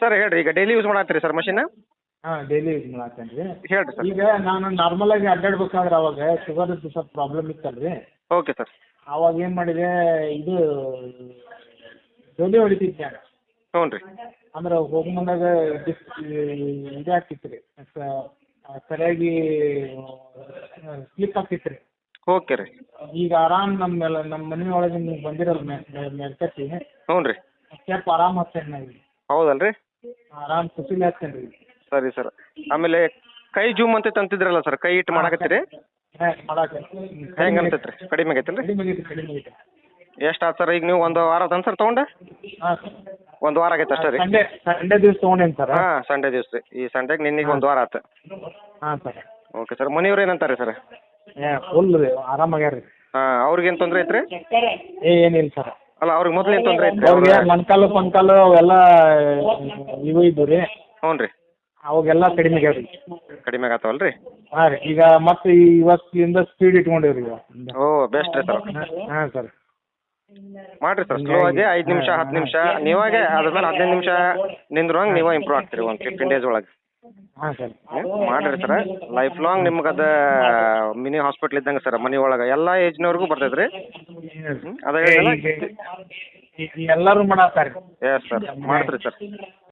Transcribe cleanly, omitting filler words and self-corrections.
Sir ಹೇಳ್ರಿ, ಈಗ daily use ಮಾಡತ್ತೀರಿ sir machine? ಹಾಂ ಡೈಲಿ ಯೂಸ್ ಮಾಡತ್ತೇನೆ ರೀ. ಹೇಳ್ರಿ ಸರ್. ಈಗ ನಾನು ನಾರ್ಮಲಾಗಿ ಅಡ್ಡಾಡ್ಬೇಕಾದ್ರೆ ಅವಾಗ ಶುಗರ್ದು ಸ್ವಲ್ಪ ಪ್ರಾಬ್ಲಮ್ ಇತ್ತಲ್ಲ ರೀ. Okay sir. ಅವಾಗ ಏನು ಮಾಡಿದೆ, ಇದು ಡೋಲಿ ಹೊಡಿತಿದ್ದೆ ನಾನು. ಹ್ಞೂ ರೀ. ಅಂದ್ರೆ ಹೋಗೋ ಮುಂದಾಗ ಇದು ಆಗ್ತಿತ್ತು ರೀ, ಸರಿಯಾಗಿ ಸ್ಲಿಪ್ ಆಗ್ತಿತ್ತು ರೀ. ಓಕೆ ರೀ. ಈಗ ಆರಾಮ್ ನಮ್ಮ ಮನೆ ಒಳಗೆ ನೀವು ಬಂದಿರಲ್ಲ ಮೇಲ್ಕತ್ತಿ, ಹ್ಞೂ ರೀ. ಸ್ವಲ್ಪ ಆರಾಮ್ ಹತ್ತೇನೆ ನಾನು. ಹೌದಲ್ಲ ರೀ? ಆರಾಮ್ ಖುಷಿಲಿ ಹತ್ತೇನೆ ರೀ. ಸರಿ ಸರ್. ಆಮೇಲೆ ಕೈ ಜೂಮ್ ಅಂತ ಅಂತಿದ್ರಲ್ಲ ಸರ್, ಕೈ ಇಟ್ಟು ಮಾಡಕತ್ತೀರಿ? ಹಾಂ ಮಾಡಕ್ಕೆ ಹೆಂಗೆ ಅನ್ಸೈತೆ ರೀ? ಕಡಿಮೆ ಆಗೈತೆ ರೀ? ಕಡಿಮೆ ಆಗೈತೆ. ಎಷ್ಟು ಆಯ್ತು ಸರ್? ಈಗ ನೀವು ಒಂದು ವಾರ ಆತನ್ ಸರ್ ತೊಗೊಂಡು? ಹಾಂ ಸರ್. ಒಂದು ವಾರ ಆಗೈತೆ ಅಷ್ಟೇ ರೀ? ಸಂಡೇ ದಿವಸ ತೊಗೊಂಡೇನು ಸರ್? ಹಾಂ, ಸಂಡೇ ದಿವಸ ರೀ. ಈ ಸಂಡೇಗೆ ನಿನ್ನೆಗೆ ಒಂದು ವಾರ ಆಯ್ತು. ಹಾಂ ಸರ್. Okay sir. ಮನೆಯವ್ರು ಏನಂತಾರೆ ಸರ್? ಫುಲ್ ರೀ ಆರಾಮಾಗ್ಯಾರ ರೀ. ಹಾಂ, ಅವ್ರಿಗೇನು ತೊಂದರೆ ಐತೆ ರೀ? ಏನಿಲ್ಲ ಸರ್. ಅಲ್ಲ, ಅವ್ರಿಗೆ ಮೊದಲು ಏನು ತೊಂದರೆ ಐತೆ ರೀ? ಅವ್ರಿಗೆ ಮೊಣಕಾಲು ಪಂಕಾಲು ಅವೆಲ್ಲ ಇವು ಇದ್ದು ರೀ. ಹ್ಞೂ ರೀ. ಅವಾಗೆಲ್ಲ ಕಡಿಮೆ ಆಗ್ಯಾವ ರೀ. ಕಡಿಮೆ ಆಗತ್ತವಲ್ಲ ರೀ? ಹಾಂ ರೀ. ಈಗ ಮತ್ತೆ ಇವತ್ತಿಂದ ಸ್ಪೀಡ್ ಇಟ್ಕೊಂಡಿವ್ರಿ ಈಗ. ಓ, ಬೆಸ್ಟ್ ರೀ ಸರ್. ಹಾಂ ಸರ್. ಮಾಡಿರಿ ಸರ್, ಸ್ಲೋ ಆಗಿ 5 ನಿಮಿಷ 10 ನಿಮಿಷ ನೀವಾಗೆ ಅದ್ರ ಮೇಲೆ 15 ನಿಮಿಷ ನಿಂದ್ರುವಂಗೆ ನೀವೇ ಇಂಪ್ರೂವ್ ಆಗ್ತೀರಿ ಒಂದು 15 ಡೇಸ್ ಒಳಗೆ. ಹಾಂ ಸರ್. ಮಾಡಿರಿ ಸರ್. ಲೈಫ್ ಲಾಂಗ್ ನಿಮ್ಗೆ ಅದು ಮಿನಿ ಹಾಸ್ಪಿಟ್ಲ್ ಇದ್ದಂಗೆ ಸರ್. ಮನೆ ಒಳಗೆ ಎಲ್ಲ ಏಜ್ನವ್ರಿಗೂ ಬರ್ತೈತೆ ರೀ. ಅದೇ ಎಲ್ಲರೂ ಮಾಡತ್ತಾರೆ. ಎಸ್ ಸರ್, ಮಾಡ್ತೀರಿ ಸರ್.